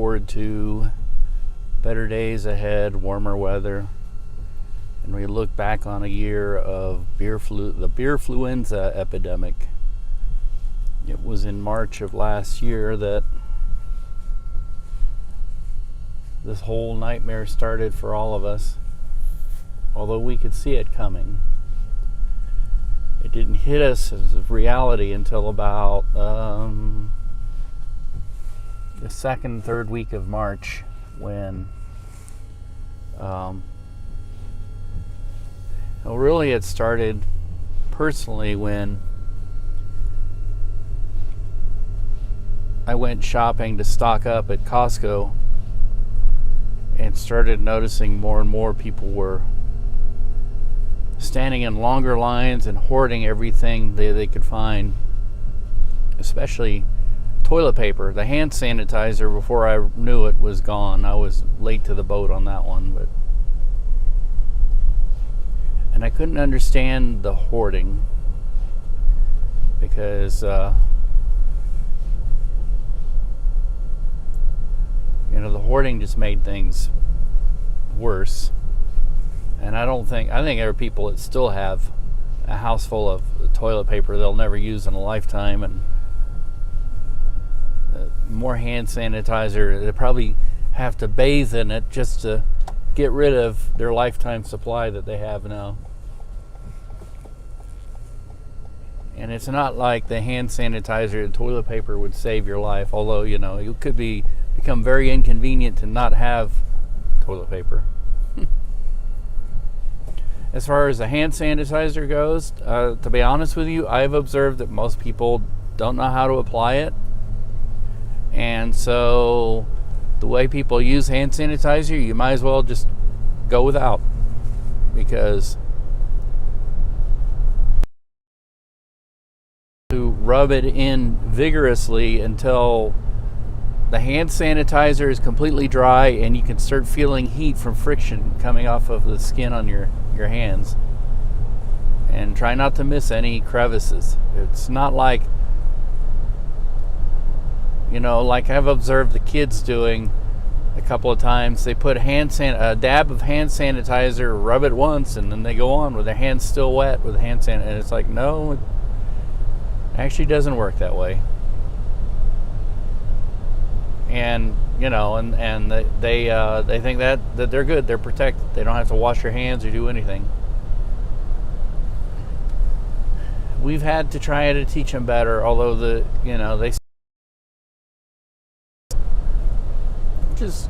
forward to better days ahead, warmer weather, and we look back on a year of the beerfluenza epidemic. It was in March of last year that this whole nightmare started for all of us, although we could see it coming. It didn't hit us as a reality until about the second, third week of March, when really it started personally when I went shopping to stock up at Costco and started noticing more and more people were standing in longer lines and hoarding everything they could find, especially toilet paper. The hand sanitizer, before I knew it, was gone. I was late to the boat on that one, and I couldn't understand the hoarding because the hoarding just made things worse. And I think there are people that still have a house full of toilet paper they'll never use in a lifetime, and more hand sanitizer. They probably have to bathe in it just to get rid of their lifetime supply that they have now. And it's not like the hand sanitizer and toilet paper would save your life, although it could become very inconvenient to not have toilet paper. As far as the hand sanitizer goes, to be honest with you, I've observed that most people don't know how to apply it. And so the way people use hand sanitizer, you might as well just go without, because to rub it in vigorously until the hand sanitizer is completely dry and you can start feeling heat from friction coming off of the skin on your hands. And try not to miss any crevices. It's not like, like I've observed the kids doing a couple of times. They put a dab of hand sanitizer, rub it once, and then they go on with their hands still wet with hand sanitizer. And it's like, no, it actually doesn't work that way. And and they think that they're good, they're protected, they don't have to wash their hands or do anything. We've had to try to teach them better, although they which is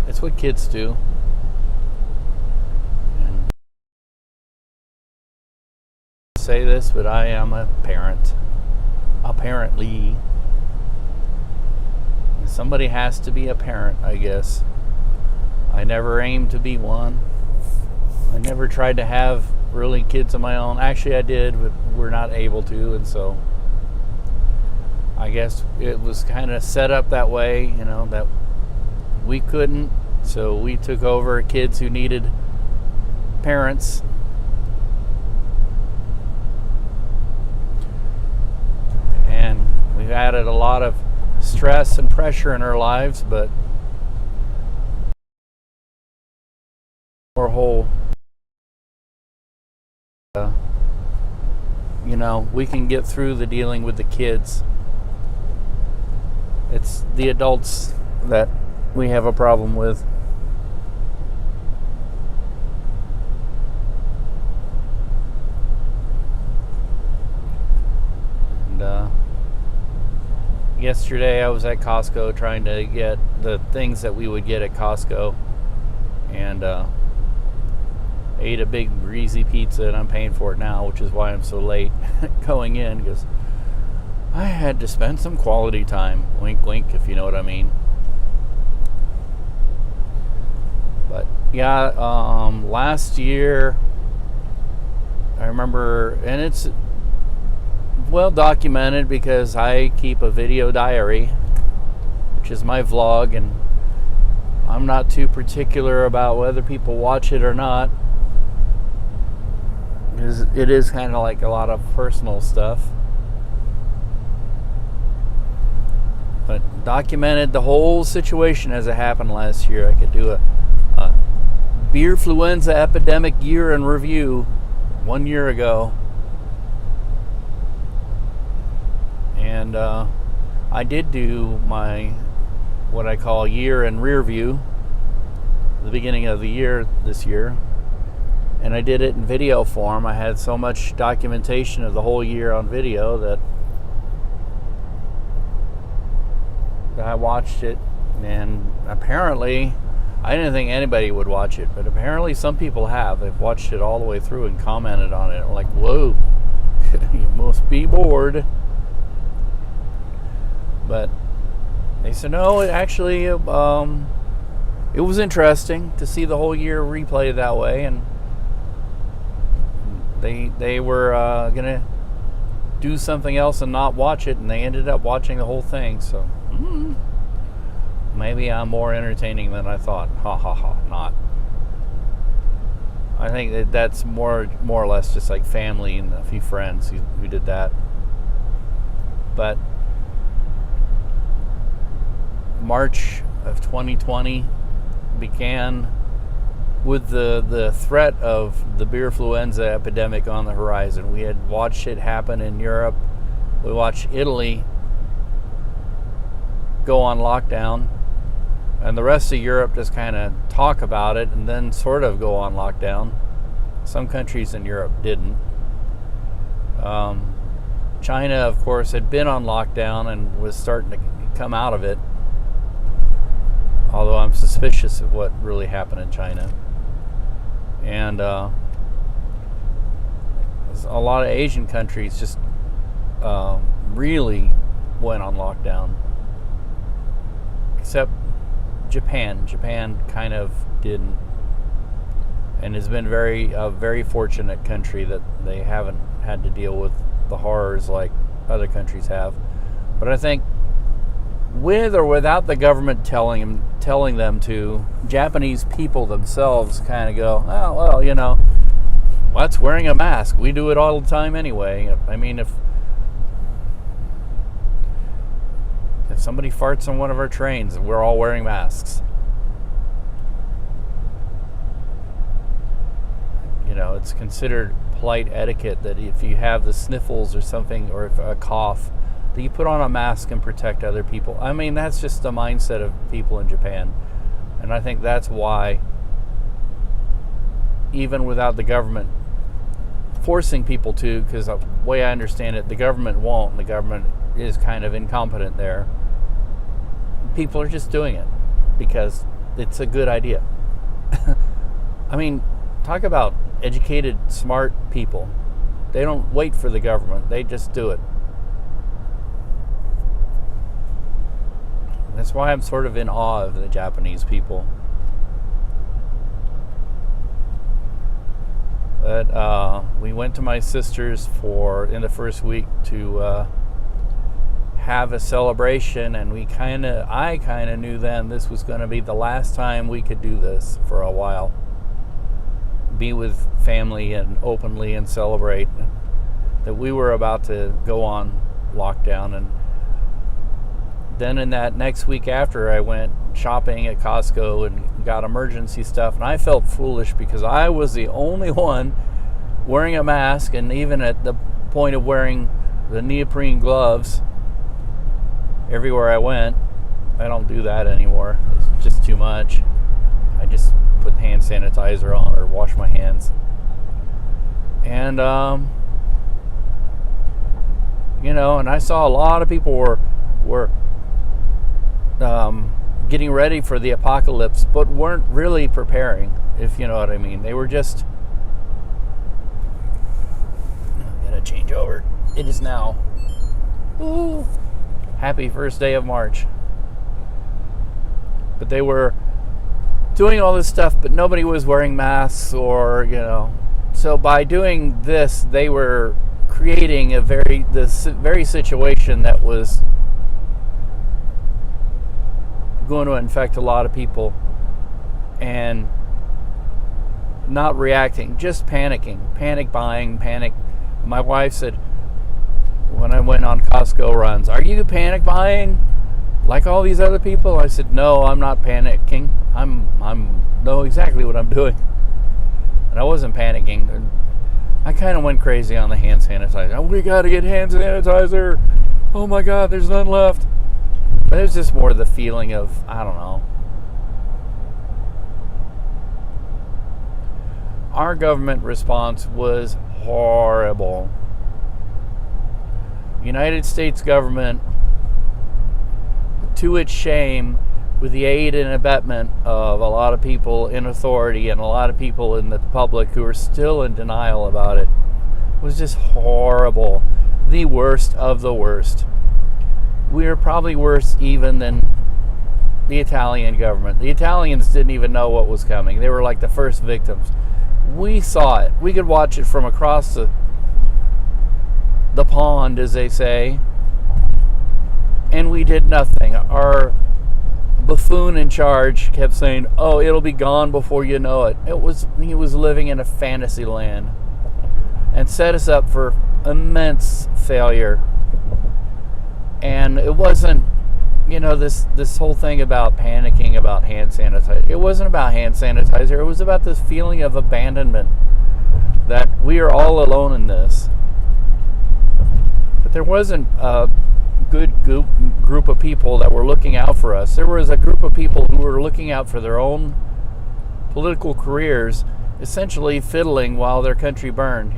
it's what kids do. And I say this, but I am a parent, apparently. Somebody has to be a parent, I guess. I never aimed to be one. I never tried to have really kids of my own. Actually, I did, but we're not able to, and so I guess it was kind of set up that way, that we couldn't, so we took over kids who needed parents. And we've added a lot of stress and pressure in our lives, but our whole we can get through the dealing with the kids. It's the adults that we have a problem with. And yesterday I was at Costco trying to get the things that we would get at Costco, and ate a big greasy pizza, and I'm paying for it now, which is why I'm so late going in, because I had to spend some quality time. Wink wink, if you know what I mean. But yeah, last year I remember, and it's well documented because I keep a video diary, which is my vlog, and I'm not too particular about whether people watch it or not. It is kind of like a lot of personal stuff. But documented the whole situation as it happened last year. I could do a beerfluenza epidemic year in review 1 year ago. And I did do my, what I call year in rear view, the beginning of the year this year. And I did it in video form. I had so much documentation of the whole year on video that I watched it, and apparently I didn't think anybody would watch it, but apparently some people have. They've watched it all the way through and commented on it. I'm like, whoa, you must be bored. But they said, no, it actually, it was interesting to see the whole year replayed that way, and they were going to do something else and not watch it, and they ended up watching the whole thing, so maybe I'm more entertaining than I thought. Ha ha ha, not. I think that's more or less just like family and a few friends who did that. But March of 2020 began with the threat of the beerfluenza epidemic on the horizon. We had watched it happen in Europe. We watched Italy go on lockdown, and the rest of Europe just kind of talk about it and then sort of go on lockdown. Some countries in Europe didn't. China, of course, had been on lockdown and was starting to come out of it, although I'm suspicious of what really happened in China. And a lot of Asian countries just really went on lockdown, except Japan. Japan kind of didn't, and has been a very fortunate country that they haven't had to deal with the horrors like other countries have. But I think with or without the government telling them to, Japanese people themselves kind of go, oh, well, you know, that's wearing a mask. We do it all the time anyway. I mean, if somebody farts on one of our trains, we're all wearing masks. You know, it's considered polite etiquette that if you have the sniffles or something, or if a cough, that you put on a mask and protect other people. I mean, that's just the mindset of people in Japan. And I think that's why, even without the government forcing people to, because the way I understand it, the government won't, and the government is kind of incompetent there. People are just doing it because it's a good idea. I mean, talk about educated, smart people. They don't wait for the government. They just do it. That's why I'm sort of in awe of the Japanese people. But we went to my sister's in the first week to have a celebration, and I kind of knew then this was going to be the last time we could do this for a while. Be with family and openly and celebrate that we were about to go on lockdown. And then in that next week after, I went shopping at Costco and got emergency stuff, and I felt foolish because I was the only one wearing a mask, and even at the point of wearing the neoprene gloves everywhere I went. I don't do that anymore. It's just too much. I just put hand sanitizer on or wash my hands. And and I saw a lot of people were getting ready for the apocalypse, but weren't really preparing, if you know what I mean. They were just, I gotta change over. It is now, happy first day of March. But they were doing all this stuff, but nobody was wearing masks, or so by doing this, they were creating this very situation that was going to infect a lot of people, and not reacting, just panicking, panic buying, panic. My wife said when I went on Costco runs, "Are you panic buying?" like all these other people? I said, no, I'm not panicking. I'm know exactly what I'm doing. And I wasn't panicking. I kind of went crazy on the hand sanitizer. Oh, we got to get hand sanitizer. Oh my God, there's none left. But it was just more the feeling of, I don't know. Our government response was horrible. United States government, to its shame, with the aid and abetment of a lot of people in authority and a lot of people in the public who are still in denial about it, was just horrible. The worst of the worst. We are probably worse even than the Italian government. The Italians didn't even know what was coming. They were like the first victims. We saw it. We could watch it from across the pond, as they say, and we did nothing. Our buffoon in charge kept saying, oh, it'll be gone before you know it. He was living in a fantasy land and set us up for immense failure. And it wasn't, this whole thing about panicking about hand sanitizer. It wasn't about hand sanitizer. It was about this feeling of abandonment, that we are all alone in this. But there wasn't a good group of people that were looking out for us. There was a group of people who were looking out for their own political careers, essentially fiddling while their country burned,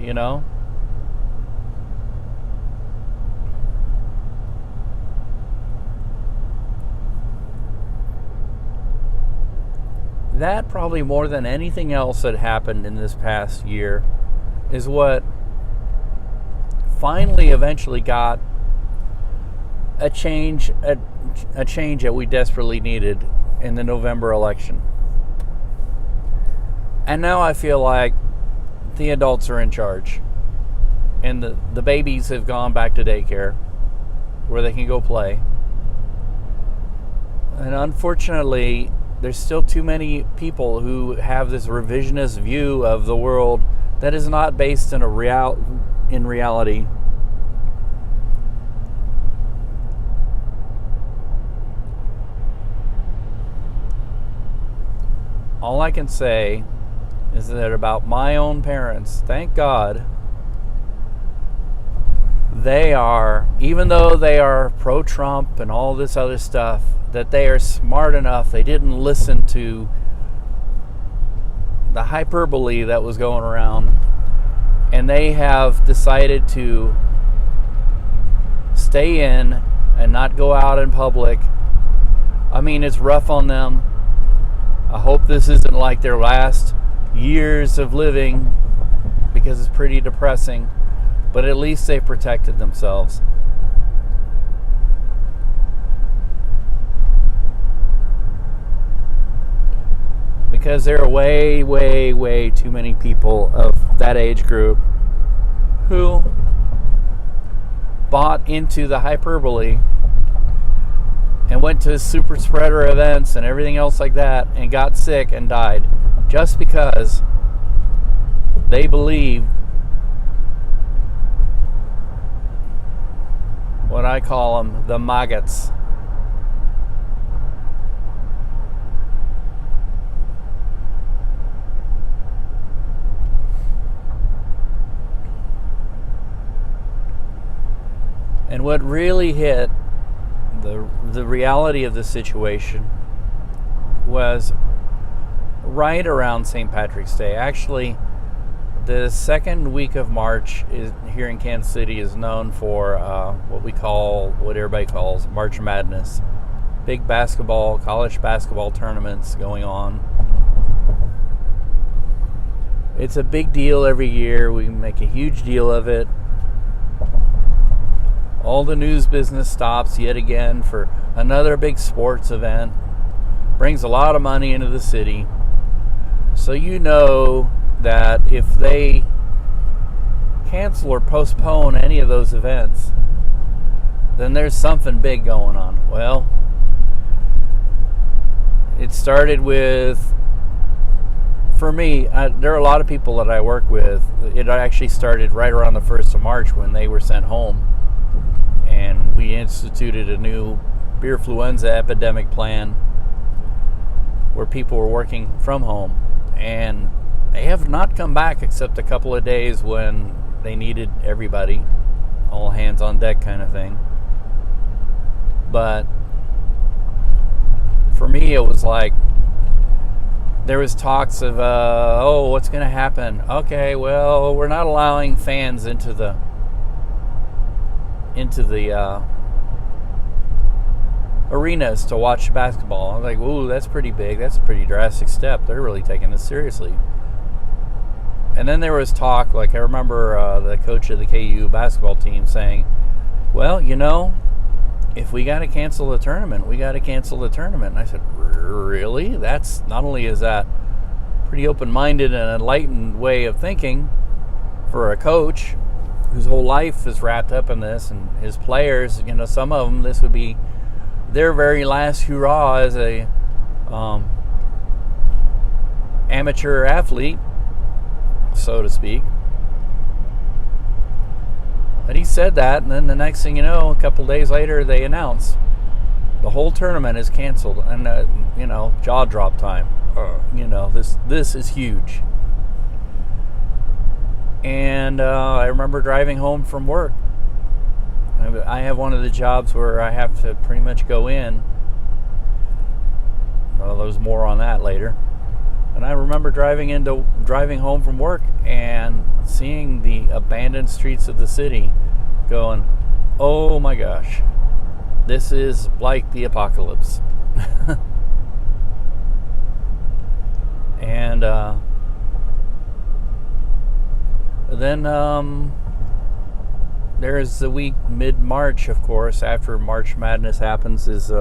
That, probably more than anything else that happened in this past year, is what finally eventually got a change that we desperately needed in the November election. And now I feel like the adults are in charge, and the babies have gone back to daycare where they can go play. And unfortunately, there's still too many people who have this revisionist view of the world that is not based in reality. All I can say is that about my own parents, thank God, they are, even though they are pro-Trump and all this other stuff, that they are smart enough. They didn't listen to the hyperbole that was going around, and they have decided to stay in and not go out in public. I mean, it's rough on them. I hope this isn't like their last years of living, because it's pretty depressing, but at least they protected themselves. Because there are way, way, way too many people of that age group who bought into the hyperbole and went to super spreader events and everything else like that and got sick and died just because they believed what I call them, the maggots. And what really hit the reality of the situation was right around St. Patrick's Day. Actually, the second week of March here in Kansas City is known for what everybody calls March Madness. Big college basketball tournaments going on. It's a big deal every year. We make a huge deal of it. All the news business stops yet again for another big sports event. Brings a lot of money into the city. So you know that if they cancel or postpone any of those events, then there's something big going on. Well, it started with, for me, there are a lot of people that I work with. It actually started right around the 1st of March when they were sent home. And we instituted a new beerfluenza epidemic plan where people were working from home, and they have not come back except a couple of days when they needed everybody, all hands on deck kind of thing. But for me, it was like there was talks of, what's going to happen? Okay, well, we're not allowing fans into the arenas to watch basketball. I was like, ooh, that's pretty big. That's a pretty drastic step. They're really taking this seriously. And then there was talk, like I remember the coach of the KU basketball team saying, well, if we got to cancel the tournament, we got to cancel the tournament. And I said, really? That's not only is that pretty open-minded and enlightened way of thinking for a coach whose whole life is wrapped up in this, and his players, some of them, this would be their very last hurrah as a amateur athlete, so to speak. But he said that, and then the next thing you know, a couple days later, they announced the whole tournament is canceled, and jaw drop time. This is huge. And I remember driving home from work. I have one of the jobs where I have to pretty much go in. Well, there's more on that later. And I remember driving home from work and seeing the abandoned streets of the city, going, oh my gosh, this is like the apocalypse. And then there's the week mid-March, of course, after March Madness happens, is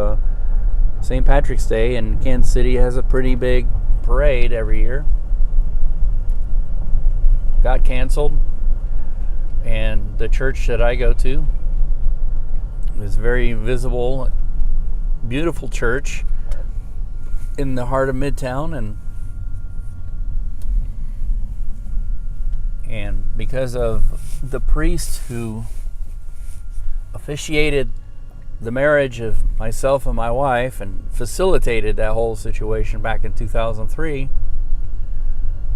St. Patrick's Day, and Kansas City has a pretty big parade every year. Got canceled, and the church that I go to is very visible, beautiful church in the heart of Midtown, and because of the priest who officiated the marriage of myself and my wife and facilitated that whole situation back in 2003,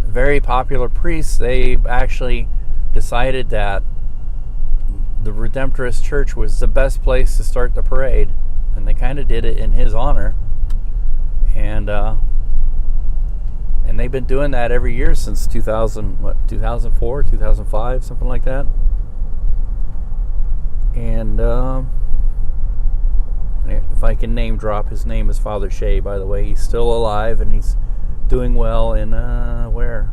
very popular priests, they actually decided that the Redemptorist Church was the best place to start the parade, and they kind of did it in his honor. And they've been doing that every year since 2004, 2005, something like that. And if I can name drop, his name is Father Shea, by the way. He's still alive, and he's doing well in, where?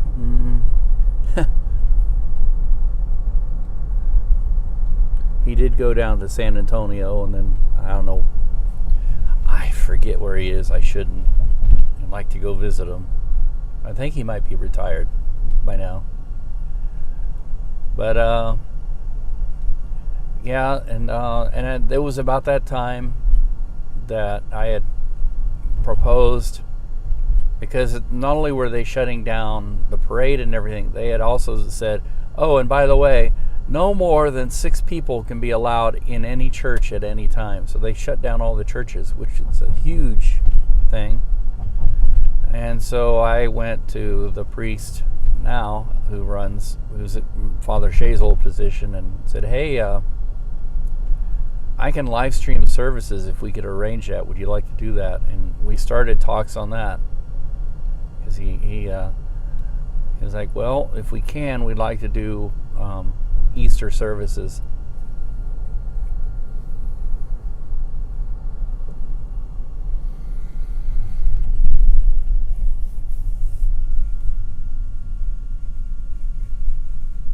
He did go down to San Antonio, and then, I don't know, I forget where he is. I shouldn't. I'd like to go visit him. I think he might be retired by now. But, yeah, and it was about that time that I had proposed, because not only were they shutting down the parade and everything, they had also said, oh, and by the way, no more than 6 people can be allowed in any church at any time. So they shut down all the churches, which is a huge thing. And so I went to the priest now who's at Father Shea's old position, and said, hey, I can live stream services if we could arrange that. Would you like to do that? And we started talks on that, because he was like, well, if we can, we'd like to do Easter services.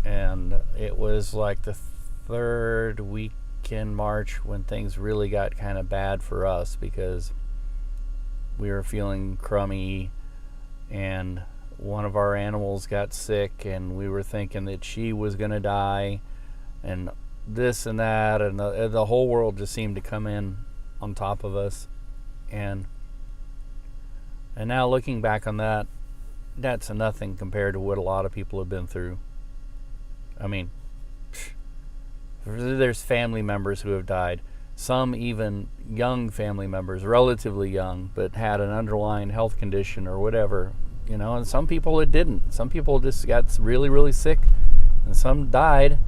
And it was like the third week in March when things really got kind of bad for us, because we were feeling crummy, and one of our animals got sick, and we were thinking that she was going to die, and this and that, and the whole world just seemed to come in on top of us. And now looking back on that, that's nothing compared to what a lot of people have been through. I mean, there's family members who have died. some even young family members, relatively young, but had an underlying health condition or whatever, and some people it didn't. Some people just got really, really sick, and some died.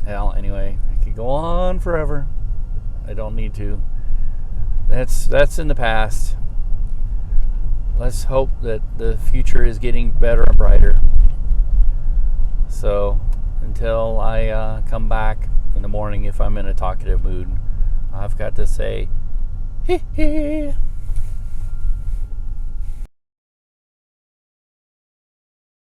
Well, anyway, I could go on forever. I don't need to. That's in the past. Let's hope that the future is getting better and brighter. So until I come back in the morning, if I'm in a talkative mood, I've got to say, hee hee.